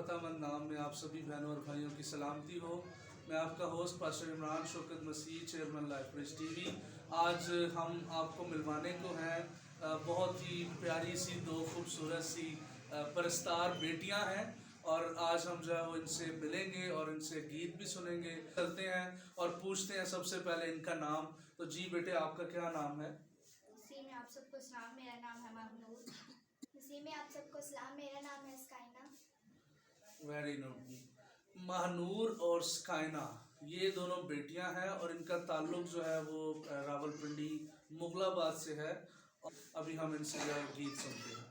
फ़तहमंद नाम में आप सभी बहनों और भाइयों की सलामती हो। मैं आपका होस्ट पास्टर इमरान शौकत मसीह, चेयरमैन लाइफ प्रेस टीवी। आज हम आपको मिलवाने को हैं बहुत ही प्यारी सी दो खूबसूरत सी परस्तार बेटियां हैं, और आज हम जो है वो इनसे मिलेंगे और इनसे गीत भी सुनेंगे। चलते हैं और पूछते हैं सबसे पहले इनका नाम। तो जी बेटे, आपका क्या नाम है? उसी में आप सबको सलाम, मेरा नाम है महनूर। उसी में आप सबको सलाम, मेरा नाम है स्काइना। Very good. महनूर और स्काइना ये दोनों बेटियां हैं और इनका ताल्लुक जो है वो रावलपिंडी मुगलाबाद से है। अभी हम इनसे जो है गीत सुनते हैं।